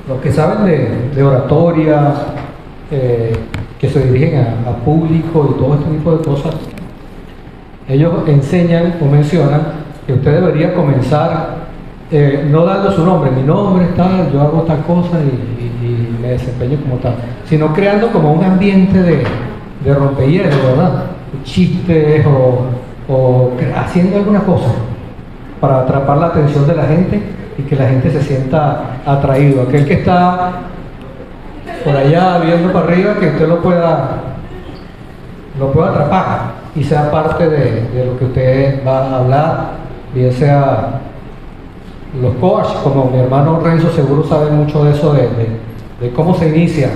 los que saben de oratoria, que se dirigen a público y todo este tipo de cosas, ellos enseñan o mencionan que usted debería comenzar no dando su nombre, mi nombre es tal, yo hago tal cosa y me desempeño como tal, sino creando como un ambiente de rompehielos, ¿verdad? Chistes o haciendo alguna cosa para atrapar la atención de la gente y que la gente se sienta atraído. Aquel que está por allá viendo para arriba, que usted lo pueda atrapar y sea parte de lo que usted va a hablar, bien sea los coaches, como mi hermano Renzo seguro sabe mucho de eso, de cómo se inicia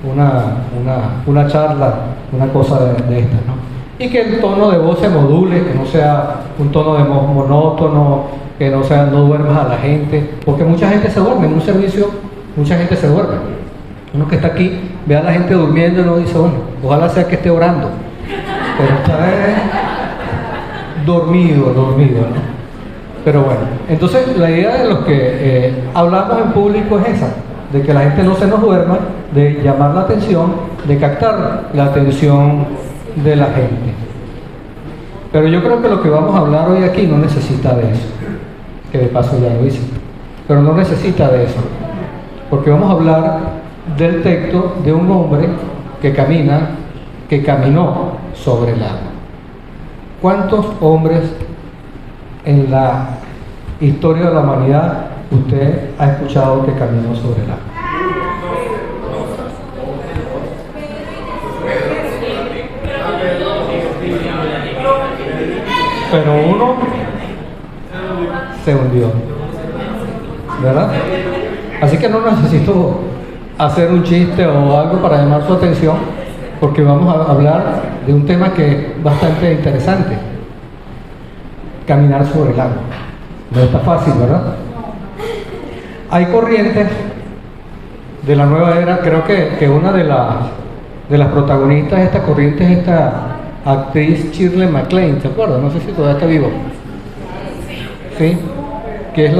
una charla, una cosa de estas, ¿no? Y que el tono de voz se module, que no sea un tono de voz monótono, que no duermas a la gente, porque mucha gente se duerme en un servicio, mucha gente se duerme. Uno que está aquí ve a la gente durmiendo y uno dice, bueno, ojalá sea que esté orando, pero está dormido, ¿no? Pero bueno, entonces la idea de los que hablamos en público es esa, de que la gente no se nos duerma, de llamar la atención, de captar la atención de la gente. Pero yo creo que lo que vamos a hablar hoy aquí no necesita de eso, que de paso ya lo hice, pero no necesita de eso, porque vamos a hablar del texto de un hombre que caminó sobre el agua. ¿Cuántos hombres en la historia de la humanidad usted ha escuchado que caminó sobre el agua? Pero uno se hundió, ¿verdad? Así que no necesito hacer un chiste o algo para llamar su atención, porque vamos a hablar de un tema que es bastante interesante: caminar sobre el agua. No está fácil, ¿verdad? Hay corrientes de la nueva era. Creo que una de las protagonistas de esta corriente es esta actriz Shirley MacLaine, ¿te acuerdas? No sé si todavía está vivo. ¿Sí? Que es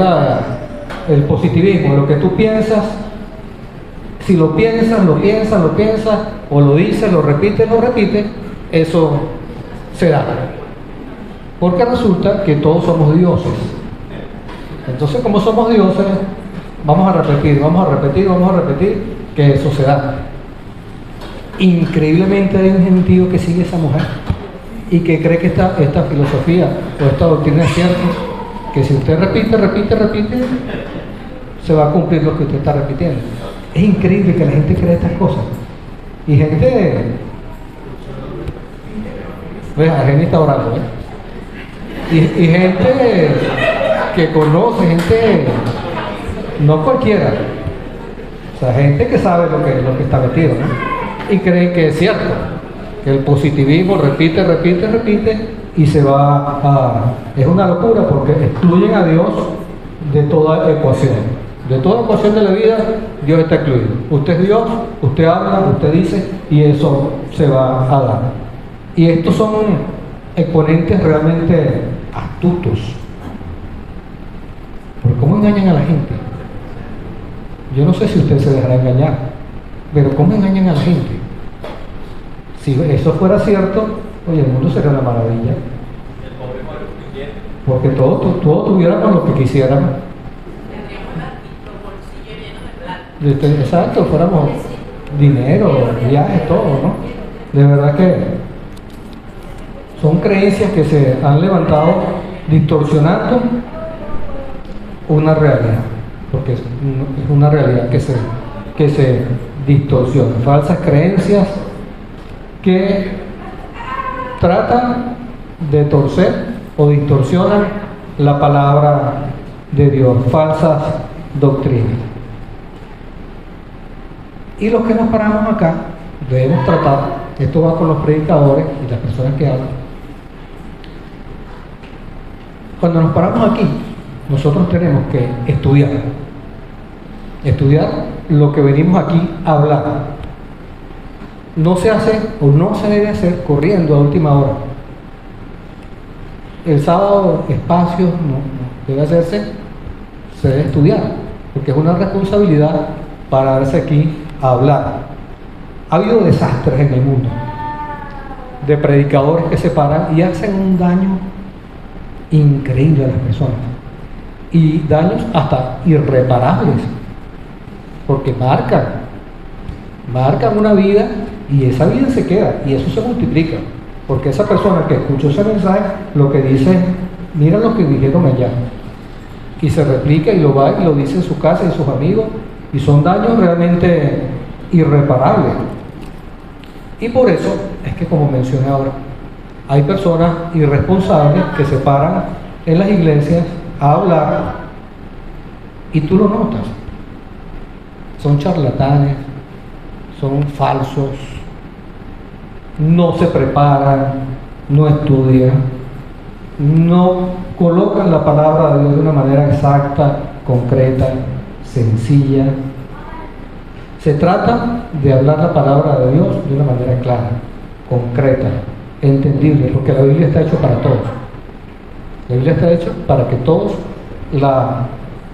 el positivismo, lo que tú piensas. Si lo piensas, o lo dices, lo repites, eso se da. Porque resulta que todos somos dioses. Entonces, como somos dioses, vamos a repetir, que eso se da. Increíblemente hay un gentío que sigue a esa mujer y que cree que esta filosofía o esta doctrina es cierta, que si usted repite, se va a cumplir lo que usted está repitiendo. Es increíble que la gente cree estas cosas. Y gente... Jenny está orando, y gente que conoce, gente... No cualquiera. O sea, gente que sabe lo que está metido, ¿no? Y creen que es cierto, que el positivismo repite y se va a... Es una locura porque excluyen a Dios de toda ecuación. De toda ecuación de la vida, Dios está excluido. Usted es Dios, usted habla, usted dice, y eso se va a dar. Y estos son exponentes realmente astutos. ¿Por cómo engañan a la gente? Yo no sé si usted se dejará engañar, pero ¿cómo engañan a la gente? Si eso fuera cierto, oye, el mundo sería una maravilla. Porque todos tuviéramos lo que quisiéramos. Exacto, fuéramos dinero, viajes, todo, ¿no? De verdad que son creencias que se han levantado distorsionando una realidad, porque es una realidad que se distorsiona. Falsas creencias que tratan de torcer o distorsionan la palabra de Dios, falsas doctrinas. Y los que nos paramos acá debemos tratar, esto va con los predicadores y las personas que hablan. Cuando nos paramos aquí, nosotros tenemos que estudiar lo que venimos aquí a hablar. No se hace o no se debe hacer corriendo a última hora. El sábado espacio no debe hacerse, se debe estudiar, porque es una responsabilidad pararse aquí a hablar. Ha habido desastres en el mundo de predicadores que se paran y hacen un daño increíble a las personas, y daños hasta irreparables, porque marcan una vida, y esa vida se queda y eso se multiplica, porque esa persona que escuchó ese mensaje lo que dice es: mira lo que dijeron allá, y se replica y lo va y lo dice en su casa y sus amigos, y son daños realmente irreparables. Y por eso es que, como mencioné ahora, hay personas irresponsables que se paran en las iglesias a hablar y tú lo notas. Son charlatanes, son falsos, no se preparan, no estudian, no colocan la palabra de Dios de una manera exacta, concreta, sencilla. Se trata de hablar la palabra de Dios de una manera clara, concreta, entendible, porque la Biblia está hecha para todos. La Biblia está hecha para que todos la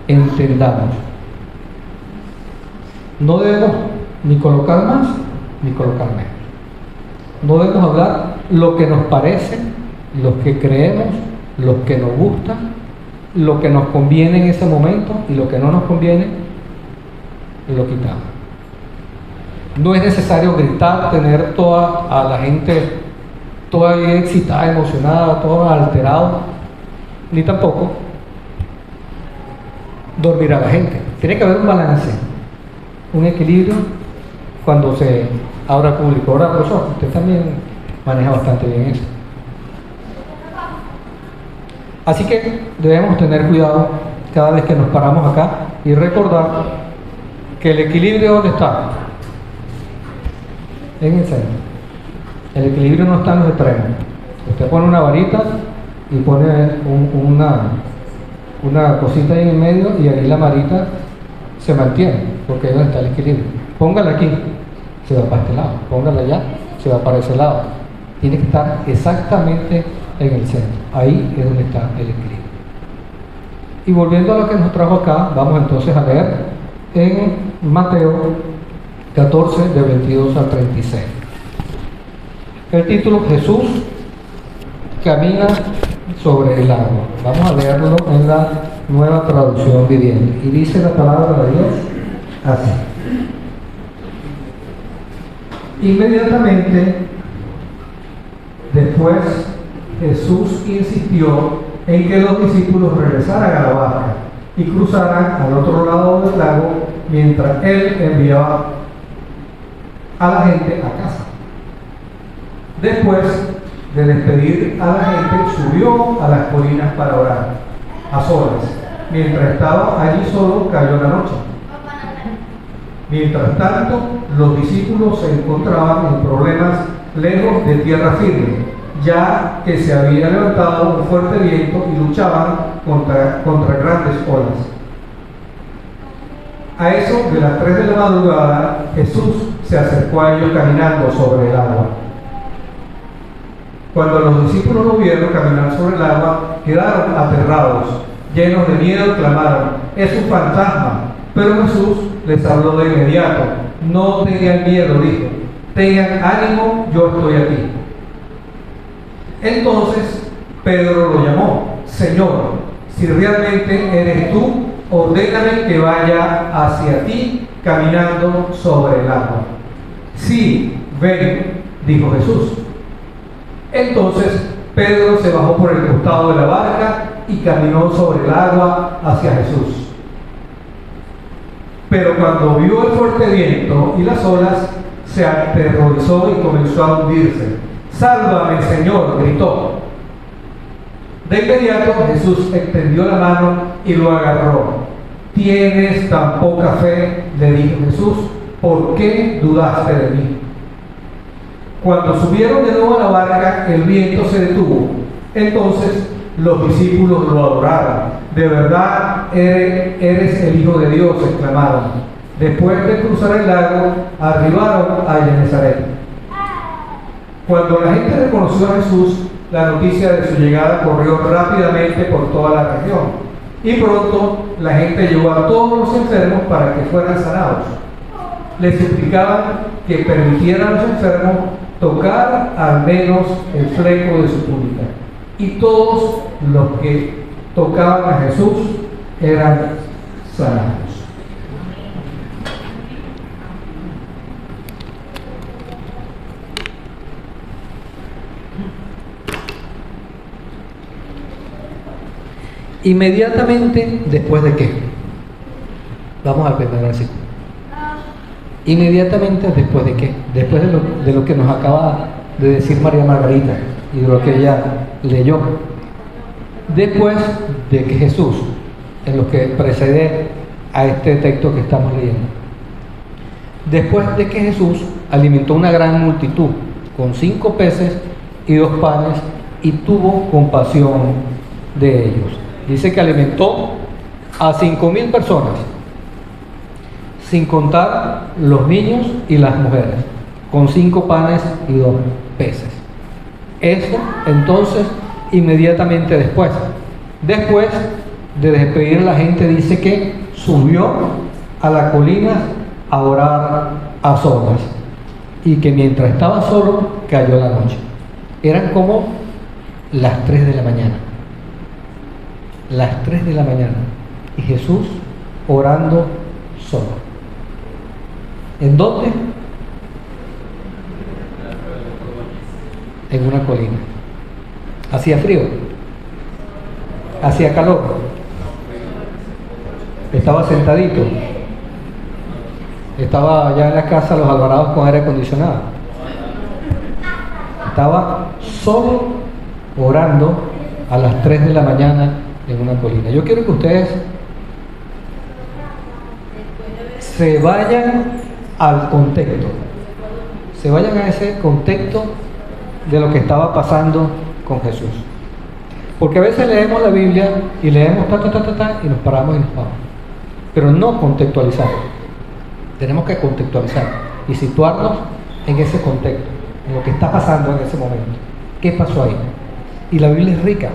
entendamos. No debemos ni colocar más ni colocar menos. No debemos hablar lo que nos parece, lo que creemos, lo que nos gusta, lo que nos conviene en ese momento, y lo que no nos conviene lo quitamos. No es necesario gritar, tener a la gente toda excitada, emocionada, toda alterada, ni tampoco dormir a la gente. Tiene que haber un balance, un equilibrio cuando se habla público. Ahora, profesor, usted también maneja bastante bien eso. Así que debemos tener cuidado cada vez que nos paramos acá y recordar que el equilibrio, ¿dónde está? En el centro. El equilibrio no está en los extremos. Usted pone una varita y pone una cosita ahí en el medio, y ahí la varita se mantiene, porque ahí es donde está el equilibrio. Póngala aquí, se va para este lado. Póngala allá, se va para ese lado. Tiene que estar exactamente en el centro. Ahí es donde está el equilibrio. Y volviendo a lo que nos trajo acá, vamos entonces a leer en Mateo 14, de 22 al 36. El título: Jesús camina sobre el agua. Vamos a leerlo en la Nueva Traducción Viviente. Y dice la palabra de Dios así: inmediatamente después, Jesús insistió en que los discípulos regresaran a la barca y cruzaran al otro lado del lago, mientras él enviaba a la gente a casa. Después de despedir a la gente, subió a las colinas para orar a solas. Mientras estaba allí solo, cayó la noche. Mientras tanto, los discípulos se encontraban en problemas lejos de tierra firme, ya que se había levantado un fuerte viento y luchaban contra grandes olas. A eso de las 3 de la madrugada, Jesús se acercó a ellos caminando sobre el agua. Cuando los discípulos lo vieron caminar sobre el agua, quedaron aterrados, llenos de miedo, clamaron: ¡es un fantasma! Pero Jesús les habló de inmediato: no tengan miedo, dijo, tengan ánimo, yo estoy aquí. Entonces Pedro lo llamó: Señor, si realmente eres tú, ordéname que vaya hacia ti caminando sobre el agua. Sí, ven, dijo Jesús. Entonces Pedro se bajó por el costado de la barca y caminó sobre el agua hacia Jesús. Pero cuando vio el fuerte viento y las olas, se aterrorizó y comenzó a hundirse. ¡Sálvame, Señor!, gritó. De inmediato Jesús extendió la mano y lo agarró. ¿Tienes tan poca fe?, le dijo Jesús, ¿por qué dudaste de mí? Cuando subieron de nuevo a la barca, el viento se detuvo. Entonces los discípulos lo adoraron. De verdad eres el Hijo de Dios, exclamaron. Después de cruzar el lago, arribaron a Genesaret. Cuando la gente reconoció a Jesús, la noticia de su llegada corrió rápidamente por toda la región. Y pronto la gente llevó a todos los enfermos para que fueran sanados. le suplicaban que permitieran a los enfermos tocar al menos el fleco de su túnica. Y todos los que tocaban a Jesús eran sanados. Inmediatamente después de qué? Vamos al primer versículo. Inmediatamente después de qué? Después de lo que nos acaba de decir María Margarita y de lo que ella leyó. Después de que Jesús, en lo que precede a este texto que estamos leyendo, después de que Jesús alimentó una gran multitud con 5 peces y 2 panes y tuvo compasión de ellos. Dice que alimentó a 5.000 personas, sin contar los niños y las mujeres, con 5 panes y 2 peces. Eso entonces inmediatamente después de despedir a la gente, dice que subió a la colina a orar a solas y que mientras estaba solo cayó la noche. Eran como las 3 de la mañana. Las 3 de la mañana y Jesús orando solo. ¿En dónde? En una colina. ¿Hacía frío? ¿Hacía calor? ¿Estaba sentadito? ¿Estaba ya en la casa Los Alvarados con aire acondicionado? Estaba solo orando a las 3 de la mañana en una colina. Yo quiero que ustedes se vayan al contexto, se vayan a ese contexto de lo que estaba pasando con Jesús. Porque a veces leemos la Biblia y leemos y nos paramos y nos vamos. Pero no contextualizar. Tenemos que contextualizar y situarnos en ese contexto, en lo que está pasando en ese momento. ¿Qué pasó ahí? Y la Biblia es rica.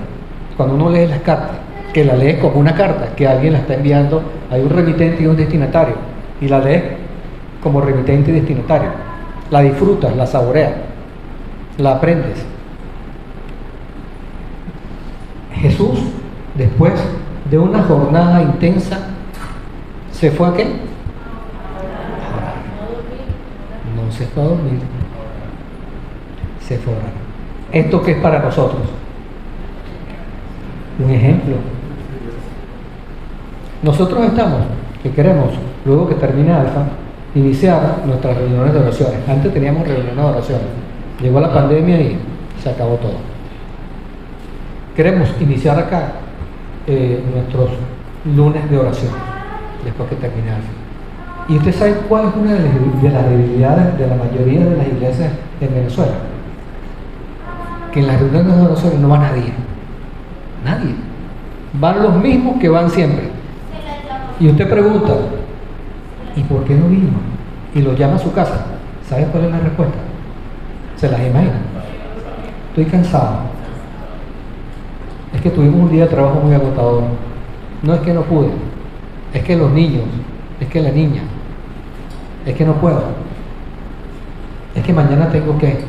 Cuando uno lee las cartas, que la lees como una carta, que alguien la está enviando, hay un remitente y un destinatario, y la lees como remitente y destinatario. La disfrutas, la saboreas, la aprendes. Jesús, después de una jornada intensa, ¿se fue a qué? No se fue a dormir, se fue a orar. ¿Esto qué es para nosotros? Un ejemplo. Nosotros estamos, que queremos, luego que termine Alfa, iniciar nuestras reuniones de oraciones. Antes teníamos reuniones de oraciones. Llegó la pandemia y se acabó todo. Queremos iniciar acá nuestros lunes de oración, después que termine Alfa. ¿Y usted sabe cuál es una de las debilidades de la mayoría de las iglesias en Venezuela? Que en las reuniones de oración no va nadie. Nadie. Van los mismos que van siempre. Y usted pregunta, ¿y por qué no vino? Y lo llama a su casa. ¿Sabe cuál es la respuesta? ¿Se las imagina? Estoy cansado. Es que tuvimos un día de trabajo muy agotador. No es que no pude. Es que los niños. Es que la niña. Es que no puedo. Es que mañana tengo que.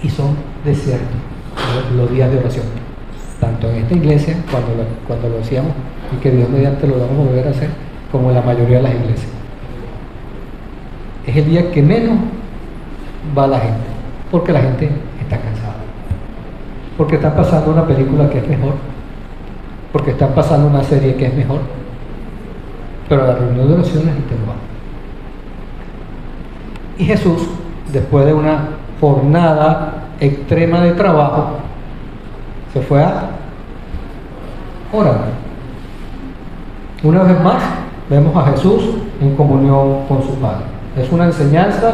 Y son desiertos los días de oración. Tanto en esta iglesia, cuando lo hacíamos, y que Dios mediante lo vamos a volver a hacer, como en la mayoría de las iglesias. Es el día que menos va la gente, porque la gente está cansada. Porque están pasando una película que es mejor, porque están pasando una serie que es mejor, pero la reunión de oración la gente no va. Y Jesús, después de una jornada extrema de trabajo, se fue a orar. Una vez más, vemos a Jesús en comunión con su Padre. Es una enseñanza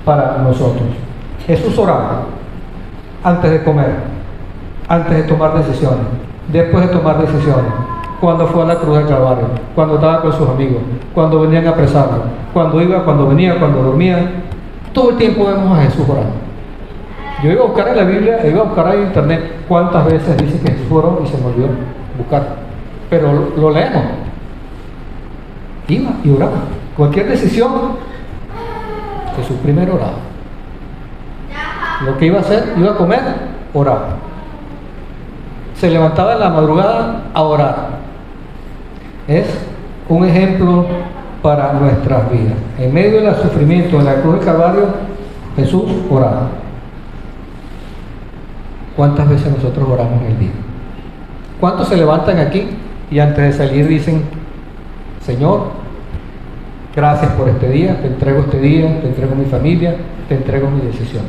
para nosotros. Jesús oraba antes de comer, antes de tomar decisiones, después de tomar decisiones, cuando fue a la cruz del Calvario, cuando estaba con sus amigos, cuando venían a apresarlo, cuando iba, cuando venía, cuando dormía. Todo el tiempo vemos a Jesús orando. Yo iba a buscar en la Biblia, iba a buscar en internet cuántas veces dice que Jesús oró y se me olvidó buscar. Pero lo leemos. Iba y oraba. Cualquier decisión, Jesús primero oraba. Lo que iba a hacer, iba a comer, oraba. Se levantaba en la madrugada a orar. Es un ejemplo para nuestras vidas. En medio del sufrimiento en la cruz del Calvario, Jesús oraba. ¿Cuántas veces nosotros oramos en el día? ¿Cuántos se levantan aquí y antes de salir dicen: Señor, gracias por este día, te entrego mi familia, te entrego mi decisión?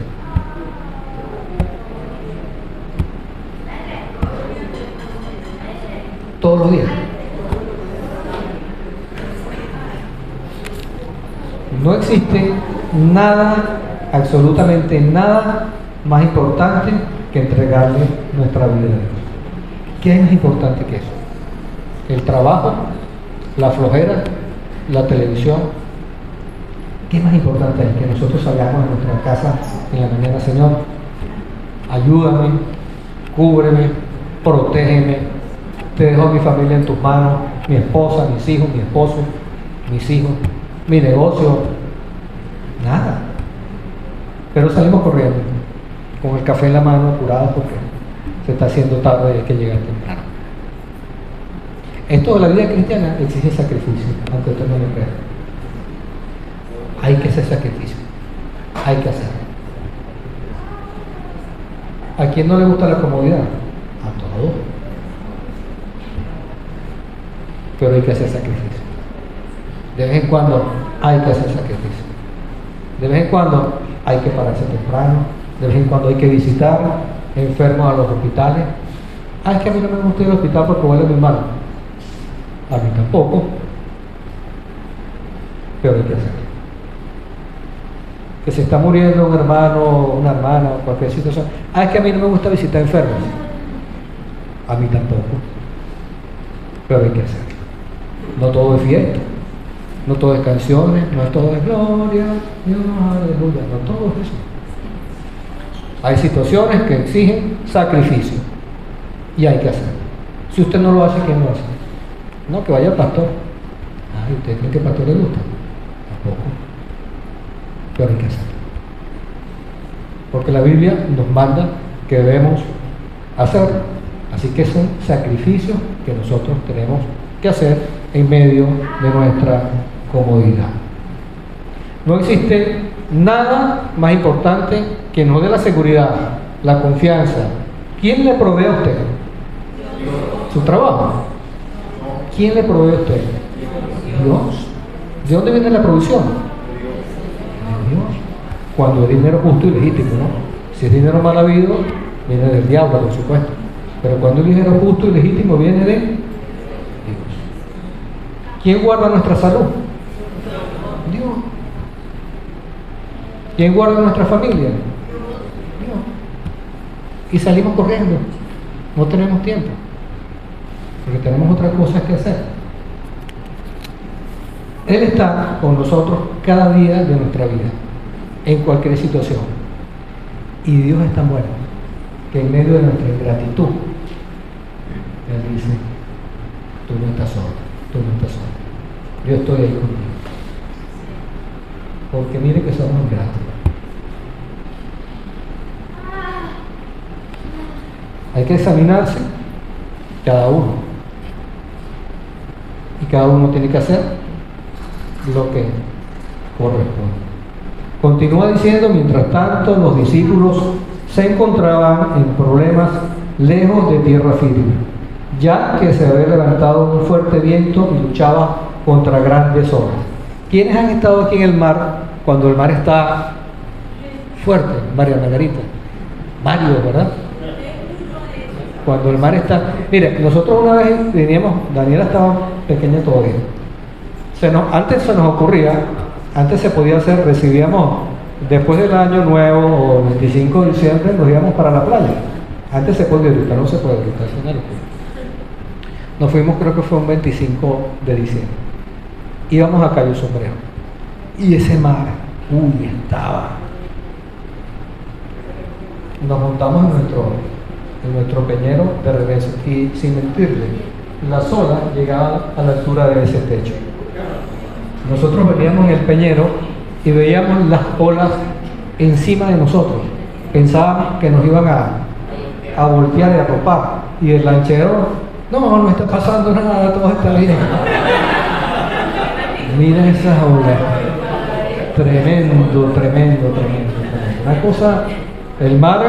Todos los días. No existe nada, absolutamente nada más importante que entregarle nuestra vida a Dios. ¿Qué es más importante que eso? ¿El trabajo? ¿La flojera? ¿La televisión? ¿Qué es más importante es que nosotros salgamos de nuestra casa en la mañana? Señor, ayúdame, cúbreme, protégeme, te dejo a mi familia en tus manos, mi esposa, mis hijos, mi esposo, mis hijos, mi negocio? Nada. Pero salimos corriendo con el café en la mano, apurados porque se está haciendo tarde y hay que llegar temprano. Esto de la vida cristiana exige sacrificio, aunque usted no lo crea. Hay que hacer sacrificio, hay que hacerlo. ¿A quién no le gusta la comodidad? A todos. Pero hay que hacer sacrificio. De vez en cuando hay que hacer sacrificio. De vez en cuando hay que pararse temprano. De vez en cuando hay que visitar enfermos a los hospitales. Es que a mí no me gusta ir al hospital porque huele muy mal. A mí tampoco. Pero hay que hacerlo. Que se está muriendo un hermano, una hermana, cualquier situación. Es que a mí no me gusta visitar enfermos. A mí tampoco. Pero hay que hacerlo. No todo es fiesta, no todo es canciones, no todo es gloria, Dios, aleluya, no todo es eso. Hay situaciones que exigen sacrificio y hay que hacerlo. Si usted no lo hace, ¿quién lo hace? No, que vaya al pastor. Ay, ¿usted cree que el pastor le gusta? Tampoco. Pero hay que hacerlo. Porque la Biblia nos manda que debemos hacerlo. Así que son sacrificios que nosotros tenemos que hacer en medio de nuestra comodidad. No existe nada más importante que nos dé la seguridad, la confianza. ¿Quién le provee a usted? ¿Su trabajo? ¿Quién le provee a usted? Dios. ¿De dónde viene la provisión? De Dios. Cuando es dinero justo y legítimo, ¿no? Si es dinero mal habido, viene del diablo, por supuesto. Pero cuando es dinero justo y legítimo, viene de Dios. ¿Quién guarda nuestra salud? Dios. ¿Quién guarda nuestra familia? Dios. Y salimos corriendo. No tenemos tiempo. Porque tenemos otras cosas que hacer. Él está con nosotros cada día de nuestra vida, en cualquier situación. Y Dios es tan bueno que en medio de nuestra ingratitud, Él dice: tú no estás solo, tú no estás solo. Yo estoy ahí contigo. Porque mire que somos ingratos. Hay que examinarse cada uno. Y cada uno tiene que hacer lo que corresponde. Continúa diciendo: mientras tanto, los discípulos se encontraban en problemas lejos de tierra firme, ya que se había levantado un fuerte viento y luchaba contra grandes olas. ¿Quiénes han estado aquí en el mar cuando el mar está fuerte? María Margarita. Mario, ¿verdad? Cuando el mar está... Mire, nosotros una vez veníamos, Daniela estaba pequeña todavía. Antes se nos ocurría, antes se podía hacer, recibíamos, después del año nuevo o 25 de diciembre, nos íbamos para la playa. Antes se podía, ahorita no se puede, ahorita es una locura. Nos fuimos, creo que fue un 25 de diciembre. Íbamos a Cayo Sombrero. Y ese mar, estaba. Nos montamos en nuestro peñero de regreso. Y sin mentirle, las olas llegaban a la altura de ese techo. nosotros veníamos en el peñero y veíamos las olas encima de nosotros. Pensábamos que nos iban a voltear y a topar. Y el lanchero, no está pasando nada, todo está bien. Mira esas olas. Tremendo. Una cosa, el mar,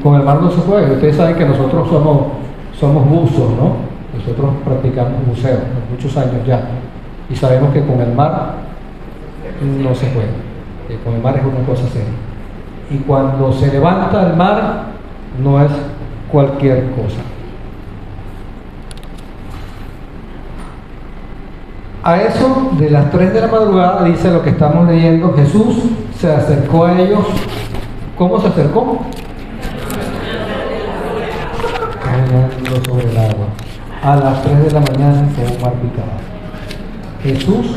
con el mar no se juega. Ustedes saben que nosotros somos buzos, ¿no? Nosotros practicamos buceo muchos años ya. Y sabemos que con el mar no se juega. Que con el mar es una cosa seria. Y cuando se levanta el mar, no es cualquier cosa. A eso de las 3 de la madrugada, dice lo que estamos leyendo, Jesús se acercó a ellos. ¿Cómo se acercó? Caminando sobre el agua. A las 3 de la mañana con un mar picado. Jesús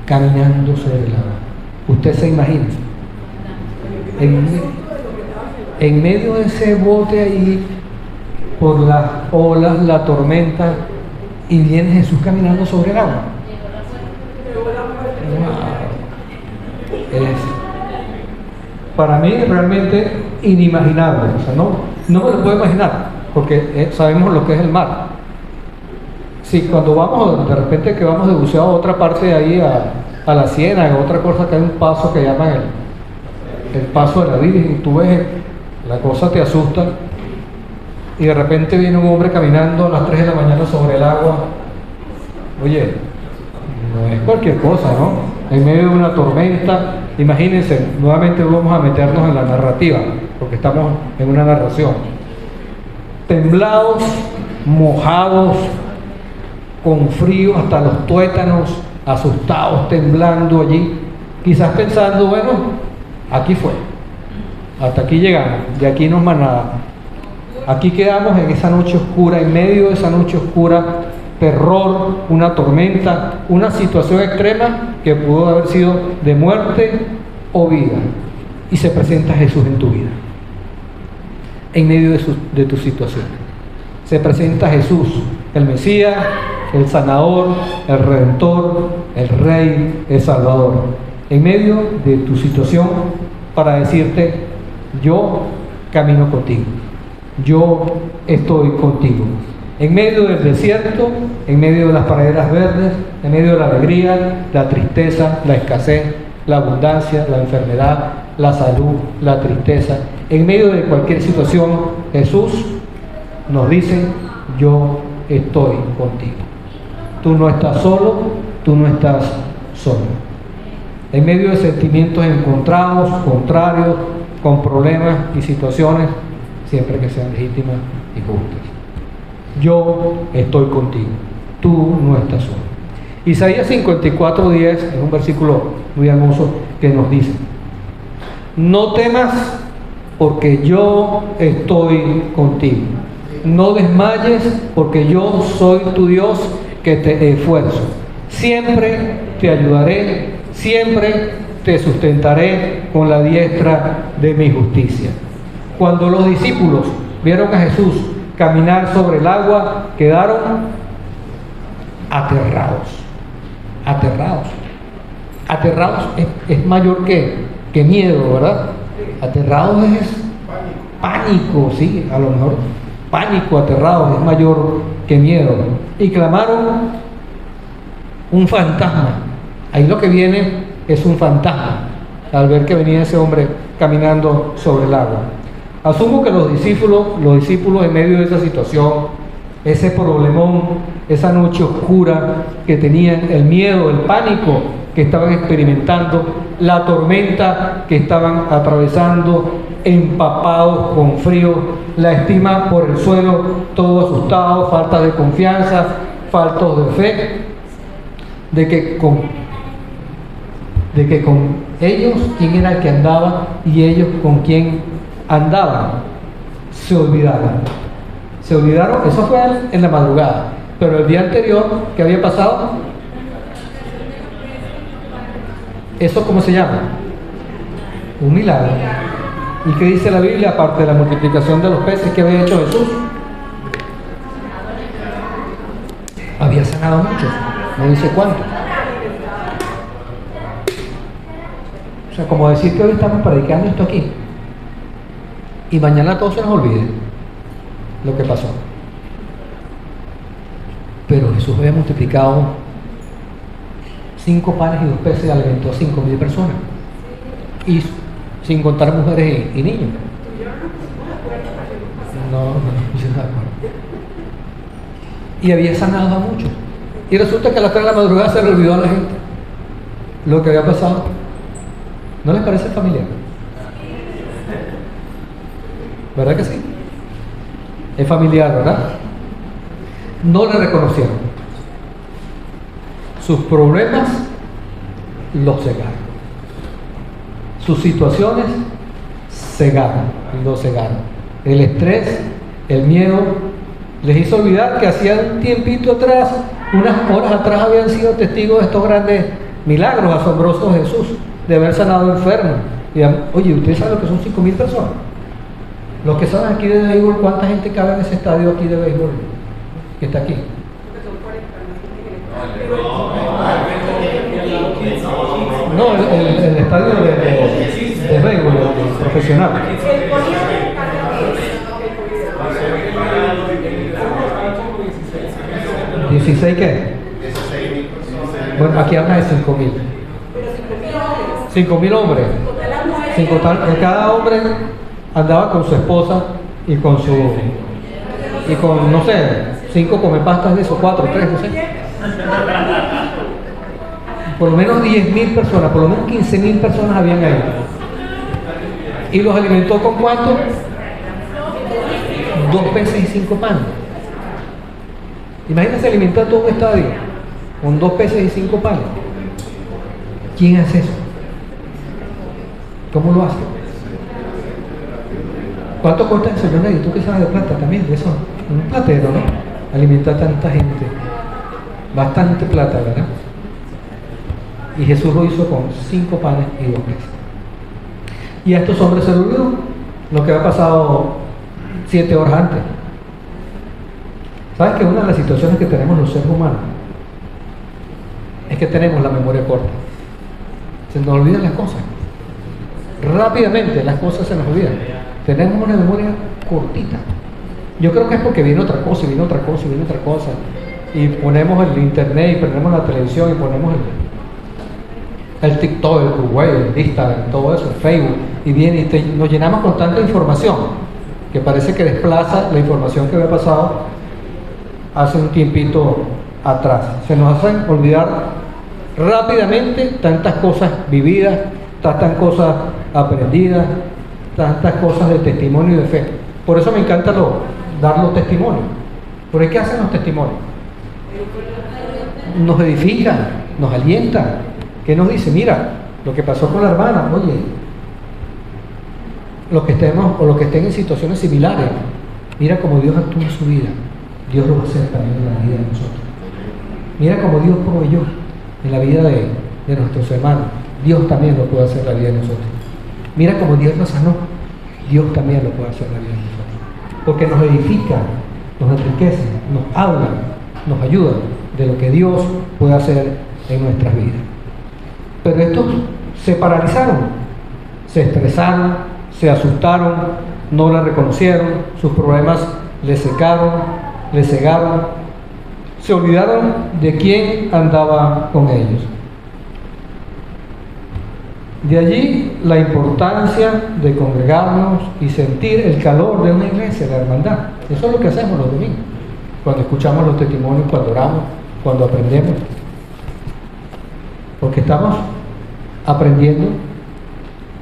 caminando sobre el agua. ¿Usted se imagina? En medio de ese bote ahí, por las olas, la tormenta, y viene Jesús caminando sobre el agua. Wow. Es, para mí, realmente inimaginable. O sea, no me lo puedo imaginar, porque sabemos lo que es el mar. Sí, cuando vamos, de repente que vamos de buceo a otra parte de ahí, a la Ciénaga, otra cosa, que hay un paso que llaman el paso de la Virgen, y tú ves, la cosa te asusta, y de repente viene un hombre caminando a las 3 de la mañana sobre el agua. Oye, no es cualquier cosa, ¿no? En medio de una tormenta, imagínense, nuevamente vamos a meternos en la narrativa, porque estamos en una narración. Temblados, mojados, con frío hasta los tuétanos, asustados, temblando allí, quizás pensando, bueno, aquí fue, hasta aquí llegamos, de aquí nos manada. Aquí quedamos en esa noche oscura, en medio de esa noche oscura, terror, una tormenta, una situación extrema que pudo haber sido de muerte o vida. Y se presenta Jesús en tu vida, en medio de tu situación. Se presenta Jesús, el Mesías, el sanador, el redentor, el rey, el salvador, en medio de tu situación, para decirte: yo camino contigo, yo estoy contigo. En medio del desierto, en medio de las praderas verdes, en medio de la alegría, la tristeza, la escasez, la abundancia, la enfermedad, la salud, la tristeza, en medio de cualquier situación, Jesús nos dice: yo estoy contigo. Tú no estás solo, tú no estás solo. En medio de sentimientos encontrados, contrarios, con problemas y situaciones, siempre que sean legítimas y justas. Yo estoy contigo, tú no estás solo. Isaías 54:10 es un versículo muy hermoso que nos dice: no temas, porque yo estoy contigo. No desmayes, porque yo soy tu Dios, que te esfuerzo. Siempre te ayudaré, siempre te sustentaré con la diestra de mi justicia. Cuando los discípulos vieron a Jesús caminar sobre el agua, quedaron aterrados. Aterrados es mayor que miedo, ¿verdad? Aterrados es pánico, sí, a lo mejor pánico, aterrados, es mayor que miedo. Y clamaron: un fantasma. Ahí lo que viene es un fantasma, al ver que venía ese hombre caminando sobre el agua. Asumo que los discípulos en medio de esa situación, ese problemón, esa noche oscura que tenían, el miedo, el pánico que estaban experimentando, la tormenta que estaban atravesando, empapados con frío, la estima por el suelo, todo asustado, falta de confianza, faltos de fe, de que con ellos, quién era el que andaba, y ellos con quién andaban. Se olvidaron, eso fue en la madrugada, pero el día anterior, ¿qué había pasado? ¿Eso cómo se llama? Un milagro. ¿Y qué dice la Biblia aparte de la multiplicación de los peces que había hecho Jesús? Había sanado a muchos, no dice cuántos. O sea, como decir que hoy estamos predicando esto aquí y mañana todo se nos olvide lo que pasó. Pero Jesús había multiplicado 5 panes y 2 peces y alimentó a 5.000 personas. Y sin contar mujeres y niños. No, yo no me acuerdo. Y había sanado a muchos. Y resulta que a las 3 de la madrugada se le olvidó a la gente lo que había pasado. ¿No les parece familiar? ¿Verdad que sí? Es familiar, ¿verdad? No le reconocieron. Sus problemas los cegaron. Sus situaciones los cegaron. El estrés, el miedo, les hizo olvidar que hacía un tiempito atrás, unas horas atrás, habían sido testigos de estos grandes milagros asombrosos de Jesús, de haber sanado enfermos. Y, oye, ¿ustedes saben lo que son 5.000 personas? Los que saben aquí de béisbol, ¿cuánta gente cabe en ese estadio aquí de béisbol que está aquí? No, el estadio de béisbol profesional. ¿16 qué? Bueno, aquí habla de 5.000. 5.000 hombres. Cada hombre andaba con su esposa y con no sé, 5 comepastas de esos, 4, 3, no sé. Por lo menos 10.000 personas, por lo menos 15.000 personas habían ahí. ¿Y los alimentó con cuánto? 2 peces y 5 panes. Imagínense alimentar todo un estadio con 2 peces y 5 panes. ¿Quién hace eso? ¿Cómo lo hace? ¿Cuánto cuesta eso, señor Nelly? ¿Tú que sabes de plata también? De eso, un platero, ¿no? Alimentar a tanta gente. Bastante plata, ¿verdad? Y Jesús lo hizo con 5 panes y 2 peces. Y a estos hombres se les olvidó lo que había pasado 7 horas antes. ¿Sabes que una de las situaciones que tenemos los seres humanos es que tenemos la memoria corta? Se nos olvidan las cosas. Rápidamente las cosas se nos olvidan. Tenemos una memoria cortita. Yo creo que es porque viene otra cosa, y viene otra cosa, y viene otra cosa. Y ponemos el internet, y ponemos la televisión, y ponemos el TikTok, el Google, el Instagram, todo eso, el Facebook. Y viene y nos llenamos con tanta información que parece que desplaza la información que había pasado hace un tiempito atrás. Se nos hacen olvidar rápidamente tantas cosas vividas, tantas cosas aprendidas, tantas cosas de testimonio y de fe. Por eso me encanta dar los testimonios. ¿Por qué hacen los testimonios? Nos edifican, nos alientan. ¿Qué nos dice? Mira, lo que pasó con la hermana, oye, los que estemos o los que estén en situaciones similares, mira cómo Dios actúa en su vida. Dios lo va a hacer también en la vida de nosotros. Mira cómo Dios proveyó en la vida de nuestros hermanos. Dios también lo puede hacer en la vida de nosotros. Mira cómo Dios nos sanó. Dios también lo puede hacer en la vida de nosotros. Porque nos edifican, nos enriquecen, nos hablan, nos ayudan de lo que Dios puede hacer en nuestras vidas. Pero estos se paralizaron, se estresaron, se asustaron, no la reconocieron, sus problemas les secaron, les cegaron, se olvidaron de quién andaba con ellos. De allí la importancia de congregarnos y sentir el calor de una iglesia, la hermandad. Eso es lo que hacemos los domingos, cuando escuchamos los testimonios, cuando oramos, cuando aprendemos. Porque estamos aprendiendo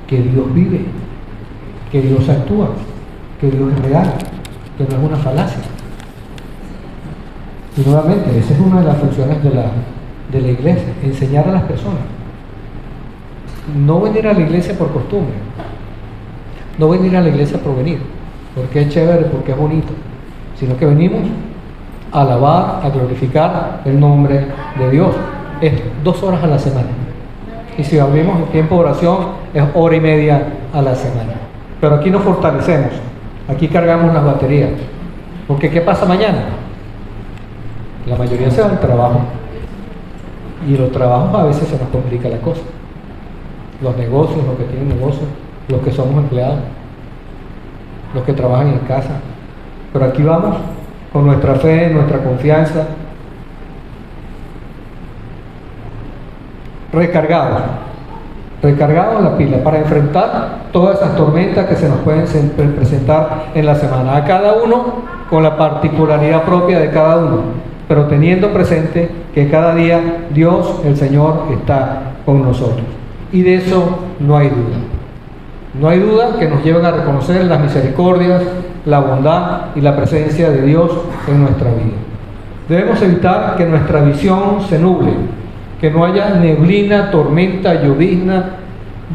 que Dios vive, que Dios actúa, que Dios es real, que no es una falacia. Y nuevamente, esa es una de las funciones de la iglesia, enseñar a las personas. No venir a la iglesia por costumbre, no venir a la iglesia por venir, porque es chévere, porque es bonito, sino que venimos a alabar, a glorificar el nombre de Dios. Es 2 horas a la semana. Y si abrimos el tiempo de oración, es 1h30 a la semana. Pero aquí nos fortalecemos, aquí cargamos las baterías. Porque ¿qué pasa mañana? La mayoría se va al trabajo. Y los trabajos a veces se nos complica la cosa. los negocios, los que tienen negocios, los que somos empleados, los que trabajan en casa. Pero aquí vamos con nuestra fe, nuestra confianza, recargados la pila para enfrentar todas esas tormentas que se nos pueden presentar en la semana, a cada uno con la particularidad propia de cada uno, pero teniendo presente que cada día Dios, el Señor, está con nosotros. Y de eso no hay duda. No hay duda que nos llevan a reconocer las misericordias, la bondad y la presencia de Dios en nuestra vida. Debemos evitar que nuestra visión se nuble, que no haya neblina, tormenta,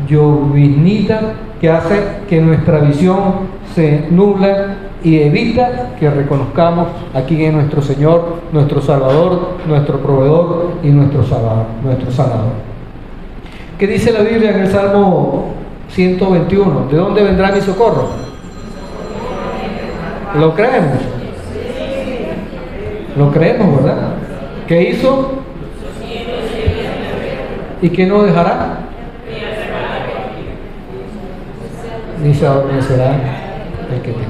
lloviznita que hace que nuestra visión se nubla y evita que reconozcamos a quién es nuestro Señor, nuestro Salvador, nuestro proveedor y nuestro sanador. ¿Qué dice la Biblia en el Salmo 121? ¿De dónde vendrá mi socorro? ¿Lo creemos? Lo creemos, ¿verdad? ¿Qué hizo? ¿Y qué nos dejará? Ni se adormecerá el que teme.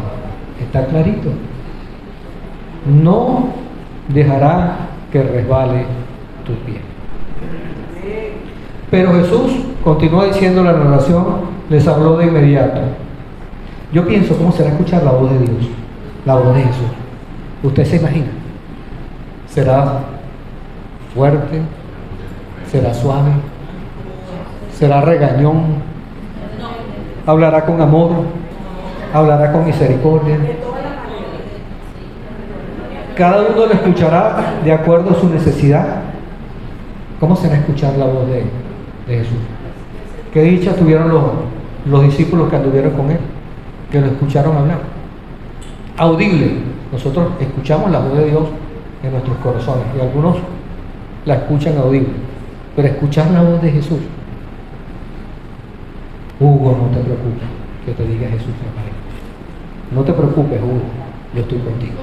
Está clarito. No dejará que resbale tu pie. Pero Jesús, continúa diciendo la narración, les habló de inmediato. Yo pienso, ¿cómo será escuchar la voz de Dios? La voz de Jesús. ¿Usted se imagina? ¿Será fuerte? ¿Será suave? ¿Será regañón? ¿Hablará con amor? ¿Hablará con misericordia? Cada uno lo escuchará de acuerdo a su necesidad. ¿Cómo será escuchar la voz de Jesús? ¿Qué dicha tuvieron los discípulos que anduvieron con él? Que lo escucharon hablar. Audible. Nosotros escuchamos la voz de Dios en nuestros corazones y algunos la escuchan audible. Pero escuchar la voz de Jesús. Hugo, no te preocupes, que te diga Jesús, hermano. No te preocupes, Hugo, yo estoy contigo.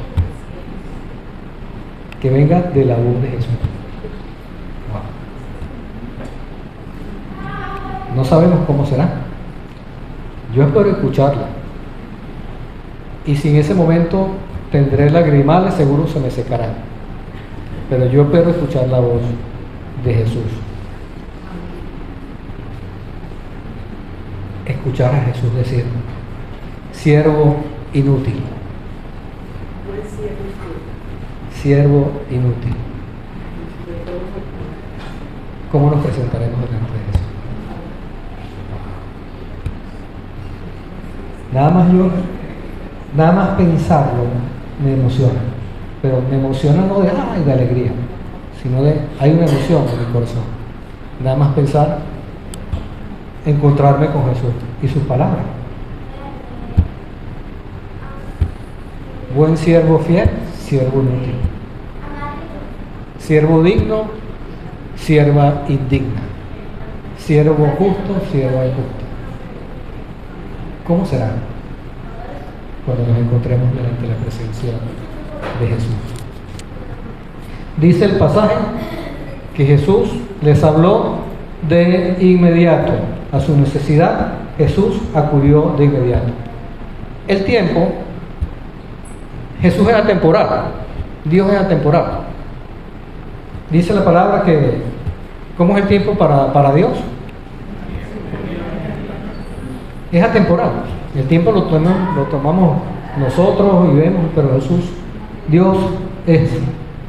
Que venga de la voz de Jesús. Wow. No sabemos cómo será. Yo espero escucharla. Y si en ese momento tendré lagrimales, seguro se me secarán. Pero yo espero escuchar la voz de Jesús. Escuchar a Jesús decir: siervo inútil. Siervo inútil. ¿Cómo nos presentaremos delante de Jesús? Nada más pensarlo me emociona, pero me emociona no de alegría, sino hay una emoción en mi corazón. Nada más pensar encontrarme con Jesús y sus palabras. Buen siervo fiel, siervo inútil. Siervo digno, sierva indigna. Siervo justo, sierva injusta. ¿Cómo será cuando nos encontremos delante de la presencia de Jesús? Dice el pasaje que Jesús les habló de inmediato. A su necesidad, Jesús acudió de inmediato. El tiempo, Jesús era temporal, Dios era temporal. Dice la palabra que, ¿cómo es el tiempo para Dios? Es atemporal. El tiempo lo tomamos nosotros y vemos, pero Jesús, Dios es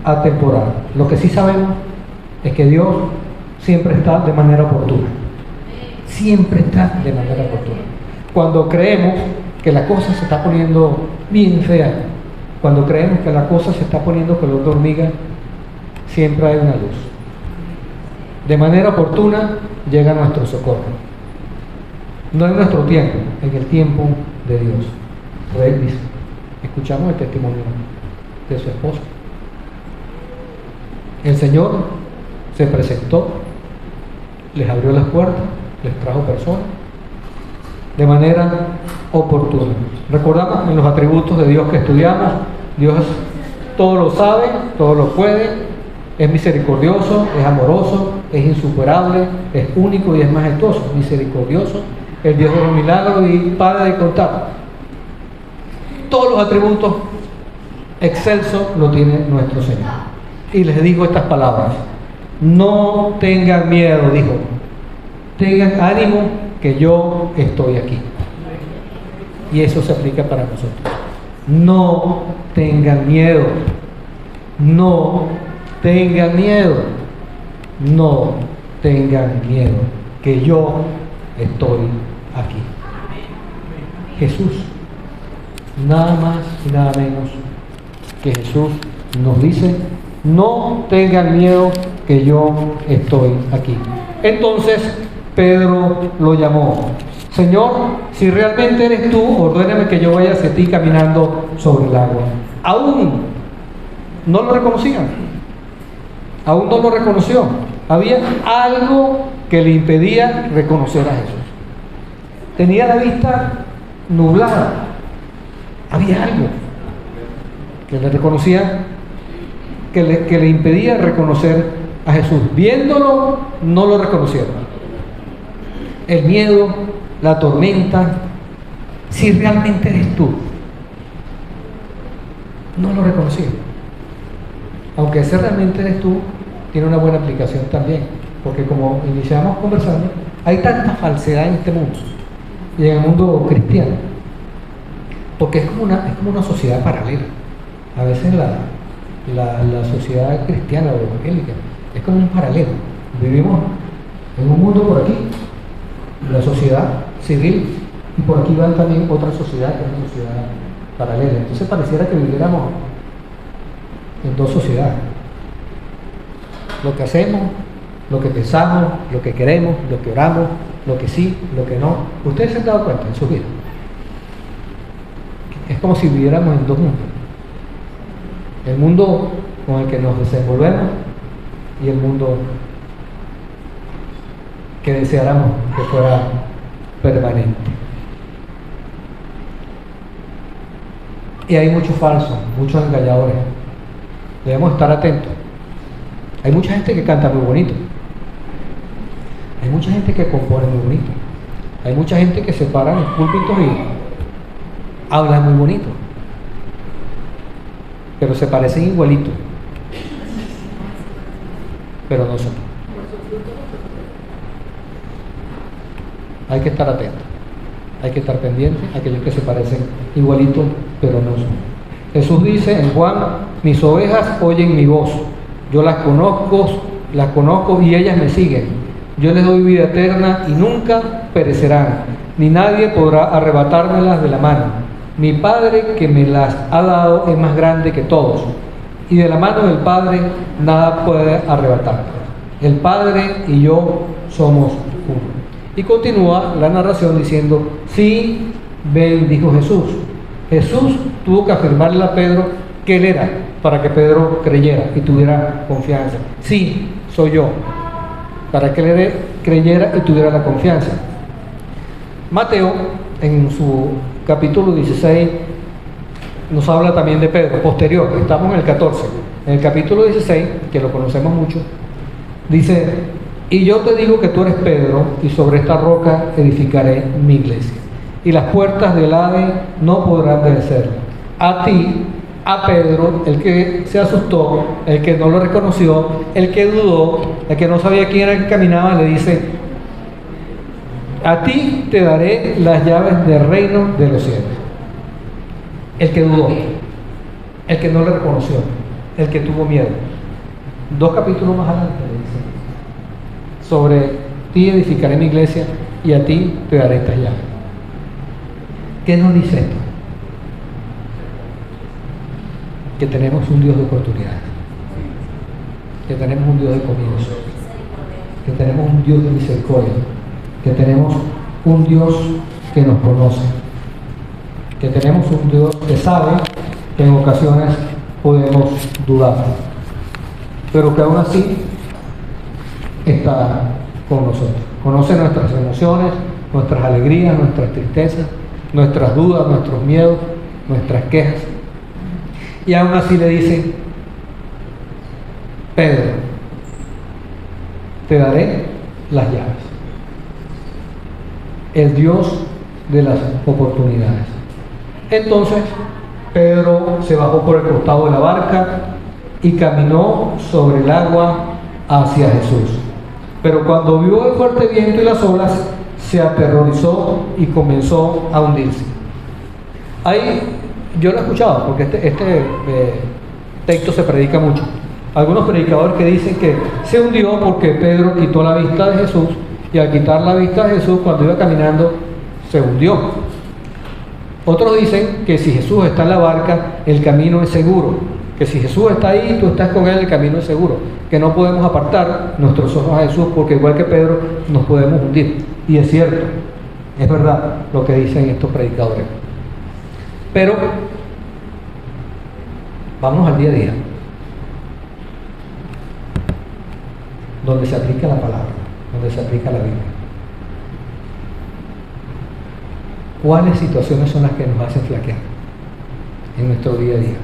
atemporal. Lo que sí sabemos es que Dios siempre está de manera oportuna. Siempre está de manera oportuna. Cuando creemos que la cosa se está poniendo bien fea, cuando creemos que la cosa se está poniendo color de hormiga, siempre hay una luz. De manera oportuna llega nuestro socorro. No en nuestro tiempo, en el tiempo de Dios. Revis, escuchamos el testimonio de su esposo. El Señor se presentó, les abrió las puertas, les trajo personas de manera oportuna. Recordamos en los atributos de Dios que estudiamos: Dios todo lo sabe, todo lo puede, es misericordioso, es amoroso, es insuperable, es único y es majestuoso, misericordioso, el Dios de los milagros y Padre de contar. Todos los atributos excelsos lo tiene nuestro Señor. Y les digo estas palabras: no tengan miedo, dijo, tengan ánimo que yo estoy aquí. Y eso se aplica para nosotros. No tengan miedo, no tengan miedo, no tengan miedo, que yo estoy aquí. Jesús, nada más y nada menos que Jesús nos dice: no tengan miedo, que yo estoy aquí. Entonces Pedro lo llamó: Señor, si realmente eres tú, ordéname que yo vaya hacia ti caminando sobre el agua. Aún no lo reconocían, aún no lo reconoció. Había algo que le impedía reconocer a Jesús. Tenía la vista nublada. Había algo que le reconocía, que le impedía reconocer a Jesús. Viéndolo, no lo reconocieron. El miedo, la tormenta, si realmente eres tú, no lo reconocieron. Aunque ese realmente eres tú tiene una buena aplicación también, porque como iniciamos conversando, hay tanta falsedad en este mundo y en el mundo cristiano, porque es como una sociedad paralela. A veces la sociedad cristiana o evangélica es como un paralelo. Vivimos en un mundo por aquí, la sociedad civil, y por aquí van también otra sociedad, que es una sociedad paralela. Entonces pareciera que viviéramos en dos sociedades: lo que hacemos, lo que pensamos, lo que queremos, lo que oramos, lo que sí, lo que no. Ustedes se han dado cuenta en su vida. Es como si viviéramos en dos mundos: el mundo con el que nos desenvolvemos y el mundo que deseáramos que fuera permanente. Y hay muchos falsos, muchos engañadores. Debemos estar atentos. Hay mucha gente que canta muy bonito. Hay mucha gente que compone muy bonito. Hay mucha gente que se para en los púlpitos y habla muy bonito. Pero se parecen igualitos. Pero no son. Hay que estar atentos. Hay que estar pendientes a aquellos que se parecen igualitos, pero no son. Jesús dice en Juan: mis ovejas oyen mi voz. Yo las conozco y ellas me siguen. Yo les doy vida eterna y nunca perecerán, ni nadie podrá arrebatármelas de la mano. Mi Padre que me las ha dado es más grande que todos, y de la mano del Padre nada puede arrebatarme. El Padre y yo somos uno. Y continúa la narración diciendo: sí, ven, dijo Jesús. Jesús tuvo que afirmarle a Pedro que él era, para que Pedro creyera y tuviera confianza. Sí, soy yo, para que él creyera y tuviera la confianza. Mateo, en su capítulo 16, nos habla también de Pedro, posterior, estamos en el 14. En el capítulo 16, que lo conocemos mucho, dice: y yo te digo que tú eres Pedro, y sobre esta roca edificaré mi iglesia, y las puertas del Hades no podrán vencerla. A ti, a Pedro, el que se asustó, el que no lo reconoció, el que dudó, el que no sabía quién era el que caminaba, le dice: a ti te daré las llaves del reino de los cielos. El que dudó, el que no le reconoció, el que tuvo miedo. 2 capítulos más adelante le dice: sobre ti edificaré mi iglesia y a ti te daré estas llaves. ¿Qué nos dice esto? Que tenemos un Dios de oportunidades, que tenemos un Dios de comienzo, que tenemos un Dios de misericordia, que tenemos un Dios que nos conoce, que tenemos un Dios que sabe que en ocasiones podemos dudar, pero que aún así está con nosotros. Conoce nuestras emociones, nuestras alegrías, nuestras tristezas, nuestras dudas, nuestros miedos, nuestras quejas. Y aún así le dice: Pedro, te daré las llaves. El Dios de las oportunidades. Entonces Pedro se bajó por el costado de la barca y caminó sobre el agua hacia Jesús. Pero cuando vio el fuerte viento y las olas, se aterrorizó y comenzó a hundirse. Ahí yo lo he escuchado, porque este texto se predica mucho. Algunos predicadores que dicen que se hundió porque Pedro quitó la vista de Jesús, y al quitar la vista de Jesús, cuando iba caminando, se hundió. Otros dicen que si Jesús está en la barca, el camino es seguro. Que si Jesús está ahí, tú estás con él, el camino es seguro. Que no podemos apartar nuestros ojos a Jesús, porque igual que Pedro, nos podemos hundir. Y es cierto, es verdad lo que dicen estos predicadores. Pero, vamos al día a día, donde se aplica la palabra, donde se aplica la Biblia. ¿Cuáles situaciones son las que nos hacen flaquear en nuestro día a día?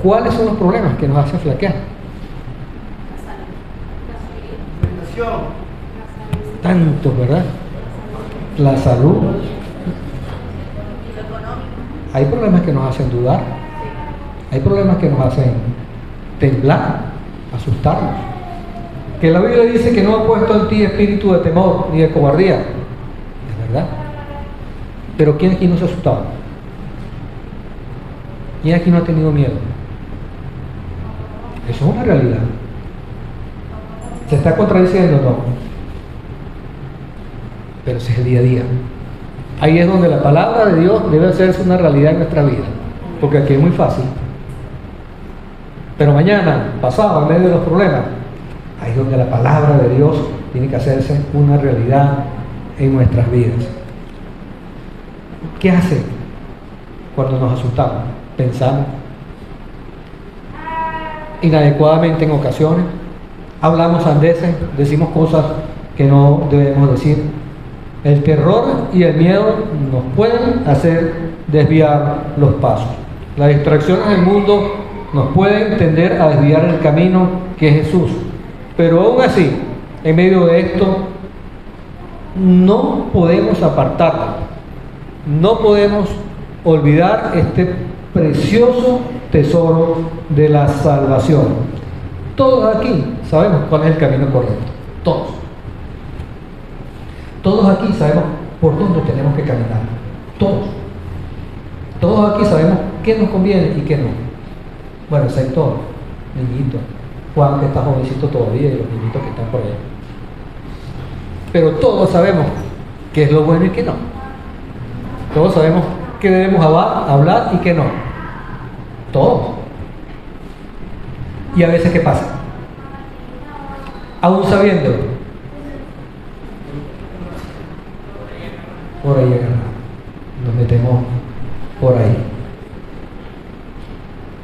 ¿Cuáles son los problemas que nos hacen flaquear? Tanto, ¿verdad? La salud. Hay problemas que nos hacen dudar. Hay problemas que nos hacen temblar, asustarnos. Que la Biblia dice que no ha puesto en ti espíritu de temor ni de cobardía. Es verdad. Pero ¿quién aquí no se ha asustado? ¿Quién aquí no ha tenido miedo? Eso es una realidad. ¿Se está contradiciendo? No. Pero ese es el día a día. Ahí es donde la palabra de Dios debe hacerse una realidad en nuestra vida. Porque aquí es muy fácil. Pero mañana, pasado, en medio de los problemas, ahí es donde la palabra de Dios tiene que hacerse una realidad en nuestras vidas. ¿Qué hace cuando nos asustamos? Pensamos inadecuadamente en ocasiones, hablamos sandeces, decimos cosas que no debemos decir. El terror y el miedo nos pueden hacer desviar los pasos. Las distracciones del mundo nos pueden tender a desviar el camino que es Jesús. Pero aún así, en medio de esto, no podemos apartarnos. No podemos olvidar este precioso tesoro de la salvación. Todos aquí sabemos cuál es el camino correcto. Todos. Todos aquí sabemos por dónde tenemos que caminar. Todos. Todos aquí sabemos qué nos conviene y qué no. Bueno, excepto niñito, Juan, que está jovencito todavía, y los niñitos que están por allá. Pero todos sabemos qué es lo bueno y qué no. Todos sabemos qué debemos hablar y qué no. Todos. Y a veces, ¿qué pasa? Aún sabiendo, por ahí nos metemos por ahí.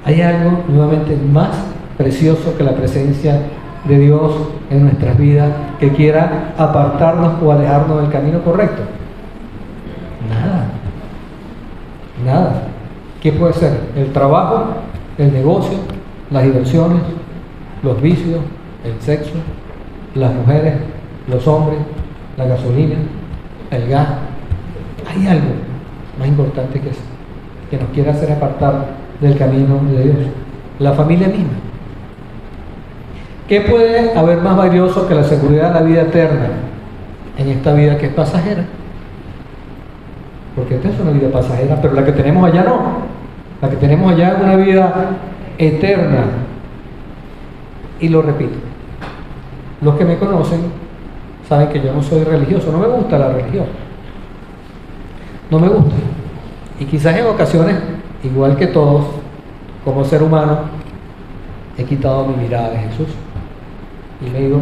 Hay algo nuevamente más precioso que la presencia de Dios en nuestras vidas que quiera apartarnos o alejarnos del camino correcto. Nada. ¿Qué puede ser? El trabajo, el negocio, las diversiones, los vicios, el sexo, las mujeres, los hombres, la gasolina, el gas. Hay algo más importante que eso, que nos quiere hacer apartar del camino de Dios. La familia misma. ¿Qué puede haber más valioso que la seguridad de la vida eterna en esta vida que es pasajera? Porque esta es una vida pasajera, pero la que tenemos allá no. La que tenemos allá es una vida eterna. Y lo repito, los que me conocen saben que yo no soy religioso, no me gusta la religión. No me gusta. Y quizás en ocasiones, igual que todos, como ser humano, he quitado mi mirada de Jesús y me he ido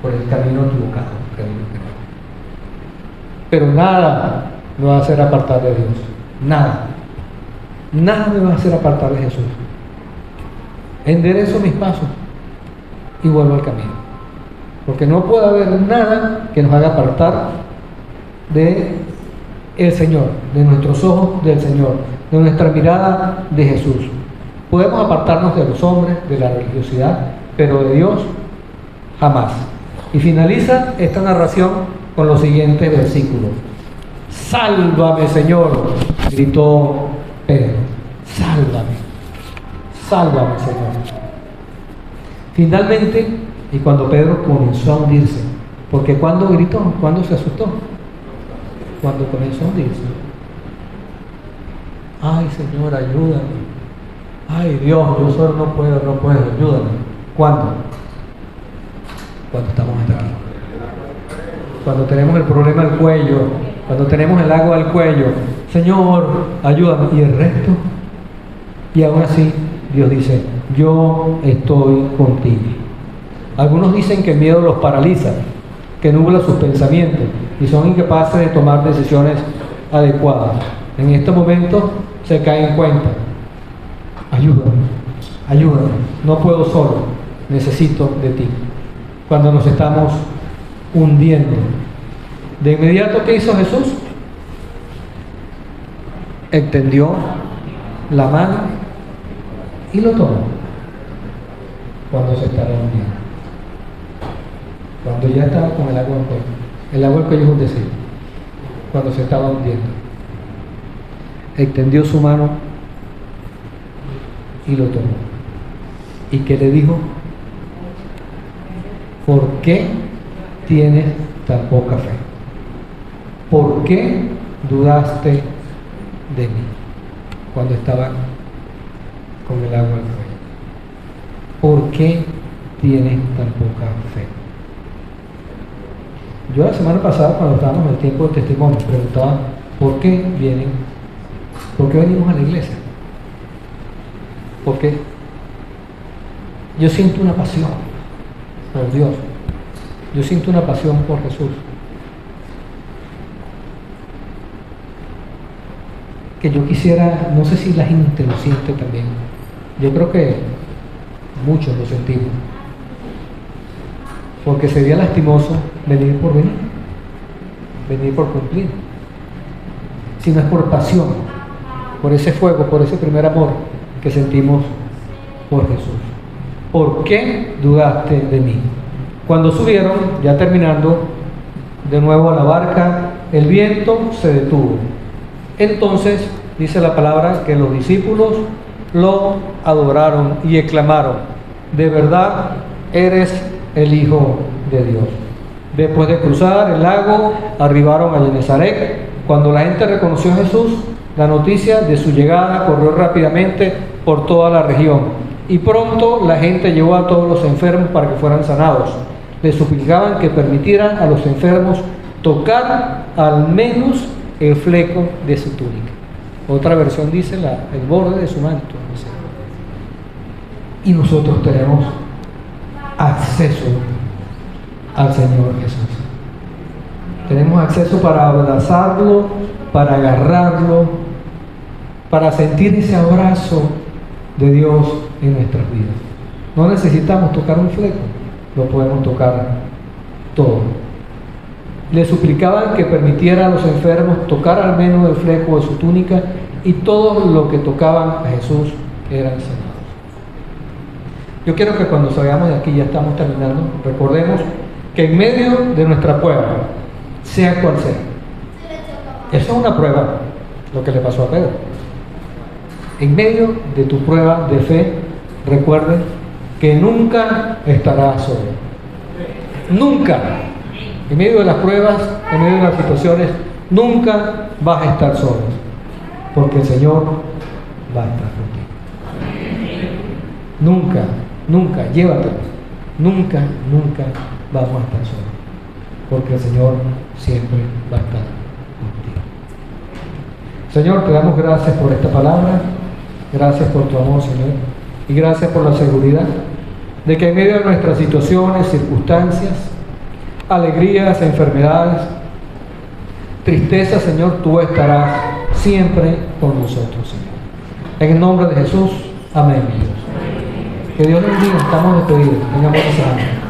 por el camino equivocado, el camino que no. Pero nada me va a hacer apartar de Dios. Nada me va a hacer apartar de Jesús. Enderezo mis pasos y vuelvo al camino, porque no puede haber nada que nos haga apartar de el Señor, de nuestros ojos del Señor, de nuestra mirada de Jesús. Podemos apartarnos de los hombres, de la religiosidad, pero de Dios jamás. Y finaliza esta narración con los siguientes versículos. Sálvame, Señor, gritó Pedro. Sálvame, sálvame, Señor. Finalmente, y cuando Pedro comenzó a hundirse, porque cuando gritó, cuando se asustó, cuando comenzó a hundirse. Ay, Señor, ayúdame. Ay, Dios, yo solo no puedo, ayúdame. ¿Cuándo? Cuando estamos hasta aquí. Cuando tenemos el problema al cuello, cuando tenemos el agua al cuello. Señor, ayúdame. ¿Y el resto? Y aún así, Dios dice, yo estoy contigo. Algunos dicen que el miedo los paraliza, que nubla sus pensamientos y son incapaces de tomar decisiones adecuadas. En este momento se caen en cuenta. Ayúdame, ayúdame, no puedo solo, necesito de ti. Cuando nos estamos hundiendo, de inmediato, ¿qué hizo Jesús? Extendió la mano y lo tomó cuando se estaba hundiendo. Cuando ya estaba con el agua en cuello. El agua en cuello es un deseo. Cuando se estaba hundiendo, extendió su mano y lo tomó. ¿Y qué le dijo? ¿Por qué tienes tan poca fe? ¿Por qué dudaste de mí cuando estaba con el agua al cuello? ¿Por qué tienes tan poca fe? Yo la semana pasada, cuando estábamos en el tiempo de testimonio, preguntaba ¿por qué venimos a la iglesia? ¿Por qué? Yo siento una pasión por Dios. Yo siento una pasión por Jesús. Que yo quisiera, no sé si la gente lo siente también. Yo creo que muchos lo sentimos. Porque sería lastimoso venir por venir, venir por cumplir. Si no es por pasión, por ese fuego, por ese primer amor que sentimos por Jesús. ¿Por qué dudaste de mí? Cuando subieron, ya terminando, de nuevo a la barca, el viento se detuvo. Entonces, dice la palabra que los discípulos lo adoraron y exclamaron, de verdad eres el Hijo de Dios. Después de cruzar el lago, arribaron a Genesaret. Cuando la gente reconoció a Jesús, la noticia de su llegada corrió rápidamente por toda la región. Y pronto la gente llevó a todos los enfermos para que fueran sanados. Les suplicaban que permitieran a los enfermos tocar al menos el fleco de su túnica. Otra versión dice el borde de su manto. Y nosotros tenemos acceso al Señor Jesús. Tenemos acceso para abrazarlo, para agarrarlo, para sentir ese abrazo de Dios en nuestras vidas. No necesitamos tocar un fleco, lo podemos tocar todo. Le suplicaban que permitiera a los enfermos tocar al menos el fleco de su túnica y todos los que tocaban a Jesús eran sanados. Yo quiero que cuando salgamos de aquí, ya estamos terminando, recordemos que en medio de nuestra prueba, sea cual sea, eso es una prueba, lo que le pasó a Pedro. En medio de tu prueba de fe, recuerde que nunca estarás solo. Nunca. En medio de las pruebas, en medio de las situaciones, nunca vas a estar solo. Porque el Señor va a estar contigo. Nunca, nunca, llévatelo. Nunca, nunca vamos a estar solos. Porque el Señor siempre va a estar contigo. Señor, te damos gracias por esta palabra. Gracias por tu amor, Señor. Y gracias por la seguridad de que en medio de nuestras situaciones, circunstancias, alegrías, enfermedades, tristeza, Señor, tú estarás siempre con nosotros, Señor. En el nombre de Jesús, amén. Que Dios les bendiga. Estamos despedidos. Tengamos esa semana.